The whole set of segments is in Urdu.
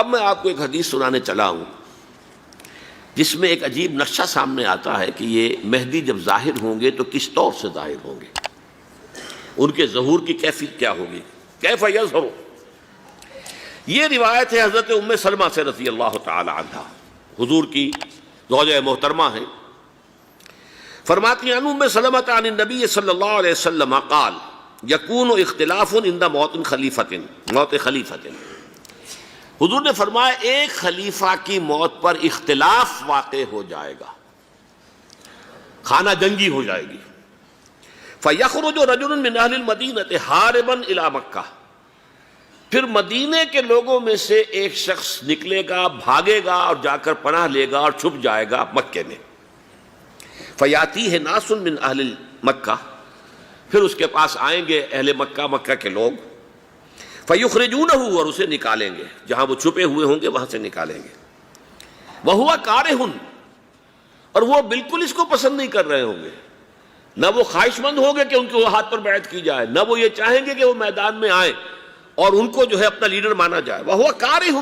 اب میں آپ کو ایک حدیث سنانے چلا ہوں جس میں ایک عجیب نقشہ سامنے آتا ہے کہ یہ مہدی جب ظاہر ہوں گے تو کس طور سے ظاہر ہوں گے، ان کے ظہور کی کیفیت کیا ہوگی، کیف یظہر۔ یہ روایت ہے حضرت ام سلمہ سے رضی اللہ تعالی عنہا، حضور کی زوجہ محترمہ ہیں، فرماتی ہیں ام سلمہ عن النبی صلی اللہ علیہ وسلم قال یکون اختلاف عند موت خلیفۃ، موت خلیفۃ، حضور نے فرمایا ایک خلیفہ کی موت پر اختلاف واقع ہو جائے گا، خانہ جنگی ہو جائے گی۔ فَيَخْرُجُ رَجُلٌ مِّنْ أَهْلِ الْمَدِينَةِ حَارِبًا إِلَىٰ مکہ، پھر مدینے کے لوگوں میں سے ایک شخص نکلے گا، بھاگے گا اور جا کر پناہ لے گا اور چھپ جائے گا مکے میں۔ فَيَأْتِيهِ نَاسٌ مِّنْ أَهْلِ مکہ، پھر اس کے پاس آئیں گے اہل مکہ، مکہ کے لوگ، فَيُخْرِجُونَهُ، اور اسے نکالیں گے، جہاں وہ چھپے ہوئے ہوں گے وہاں سے نکالیں گے۔ وَهُوَ كَارِهٌ، اور وہ بالکل اس کو پسند نہیں کر رہے ہوں گے، نہ وہ خواہش مند ہوں گے کہ ان کے ہاتھ پر بیعت کی جائے، نہ وہ یہ چاہیں گے کہ وہ میدان میں آئیں اور ان کو جو ہے اپنا لیڈر مانا جائے۔ وَهُوَ كَارِهٌ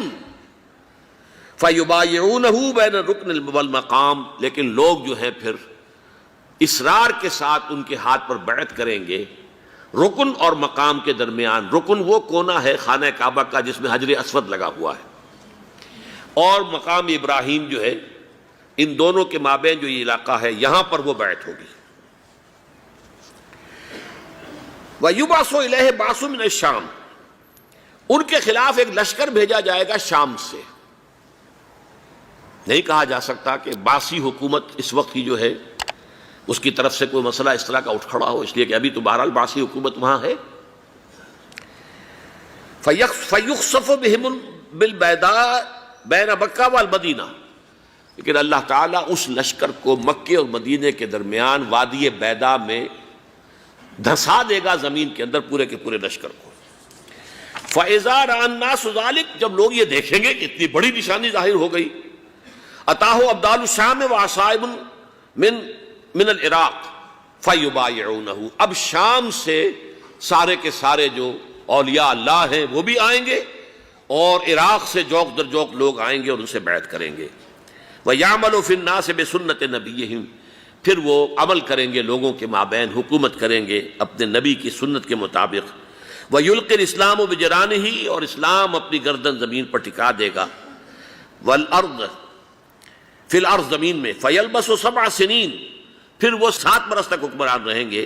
فَيُبَايِعُونَهُ بَيْنَ الرُّكْنِ وَالْمَقَامِ، لیکن لوگ جو ہے پھر اصرار کے ساتھ ان کے ہاتھ پر بیعت کریں گے رکن اور مقام کے درمیان۔ رکن وہ کونا ہے خانہ کعبہ کا جس میں حجر اسود لگا ہوا ہے، اور مقام ابراہیم جو ہے، ان دونوں کے مابین جو یہ علاقہ ہے یہاں پر وہ بیعت ہوگی۔ وَيُبْعَثُ إِلَيْهِ بَعْثٌ مِّنَ الشَّامِ، ان کے خلاف ایک لشکر بھیجا جائے گا شام سے۔ نہیں کہا جا سکتا کہ باسی حکومت اس وقت کی جو ہے اس کی طرف سے کوئی مسئلہ اس طرح کا اٹھ کھڑا ہو، اس لیے کہ ابھی تو بہرحال باسی حکومت وہاں ہے۔ فَيُخْسَفُ بِهِمُ بِالْبَيْضَاءِ بَيْنَ مَکَّہ وَالْمَدِینَہ، لیکن اللہ تعالیٰ اس لشکر کو مکے اور مدینے کے درمیان وادی بیضاء میں دھسا دے گا، زمین کے اندر پورے کے پورے لشکر کو۔ فَإِذَا رَأَى النَّاسُ ذَلِكَ، جب لوگ یہ دیکھیں گے کہ اتنی بڑی نشانی ظاہر ہو گئی، أَتَاهُ أَبْدَالُ الشَّامِ وَعَصَائِبٌ من العراق فَيُبَايِعُونَهُ، اب شام سے سارے کے سارے جو اولیاء اللہ ہیں وہ بھی آئیں گے، اور عراق سے جوق در جوق لوگ آئیں گے اور ان سے بیعت کریں گے۔ وَيَعْمَلُ فِي النَّاسِ بِسُنَّةِ نَبِيِّهِمْ، پھر وہ عمل کریں گے لوگوں کے مابین، حکومت کریں گے اپنے نبی کی سنت کے مطابق۔ وَيُلْقِي الْإِسْلَامُ بِجَرَانِهِ، اور اسلام اپنی گردن زمین پر ٹکا دے گا۔ وَالْأَرْض فِي الْأَرْض، زمین میں۔ فَيَلْبَسُ 7 سنین، پھر وہ 7 برس تک حکمران رہیں گے۔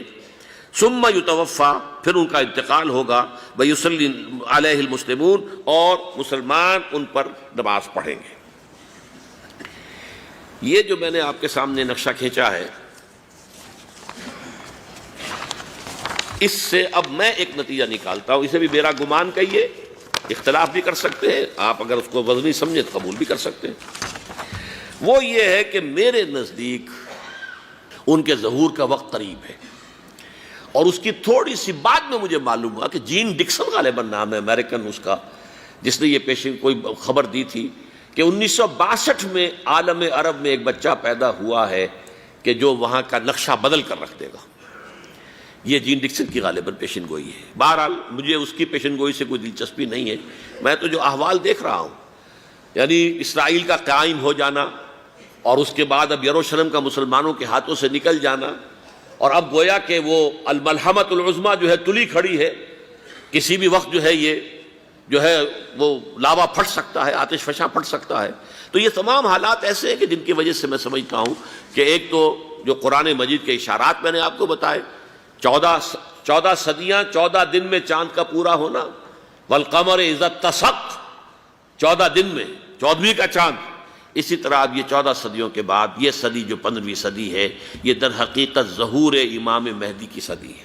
ثُمَّ يُتَوَفَّى، پھر ان کا انتقال ہوگا۔ وَيُصَلِّي عَلَيْهِ الْمُسْلِمُونَ، اور مسلمان ان پر نماز پڑھیں گے۔ یہ جو میں نے آپ کے سامنے نقشہ کھینچا ہے، اس سے اب میں ایک نتیجہ نکالتا ہوں، اسے بھی میرا گمان کہیے، اختلاف بھی کر سکتے ہیں آپ، اگر اس کو وزنی سمجھے تو قبول بھی کر سکتے ہیں۔ وہ یہ ہے کہ میرے نزدیک ان کے ظہور کا وقت قریب ہے، اور اس کی تھوڑی سی بعد میں مجھے معلوم ہوا کہ جین ڈکسن غالباً نام ہے امریکن اس کا، جس نے یہ پیشن کوئی خبر دی تھی کہ 1962 میں عالم عرب میں ایک بچہ پیدا ہوا ہے کہ جو وہاں کا نقشہ بدل کر رکھ دے گا۔ یہ جین ڈکسن کی غالباً پیشن گوئی ہے۔ بہرحال مجھے اس کی پیشن گوئی سے کوئی دلچسپی نہیں ہے، میں تو جو احوال دیکھ رہا ہوں، یعنی اسرائیل کا قائم ہو جانا، اور اس کے بعد اب یروشلم کا مسلمانوں کے ہاتھوں سے نکل جانا، اور اب گویا کہ وہ الملحمۃ العظمیٰ جو ہے تلی کھڑی ہے، کسی بھی وقت جو ہے یہ جو ہے وہ لاوا پھٹ سکتا ہے، آتش فشاں پھٹ سکتا ہے۔ تو یہ تمام حالات ایسے ہیں کہ جن کی وجہ سے میں سمجھتا ہوں کہ ایک تو جو قرآن مجید کے اشارات میں نے آپ کو بتائے، 14 صدیاں، 14 دن میں چاند کا پورا ہونا، والقمر اذا اتسق، 14 دن میں 14ویں کا چاند۔ اسی طرح اب یہ 14 صدیوں کے بعد یہ صدی جو 15ویں صدی ہے، یہ در حقیقت ظہور امام مہدی کی صدی ہے۔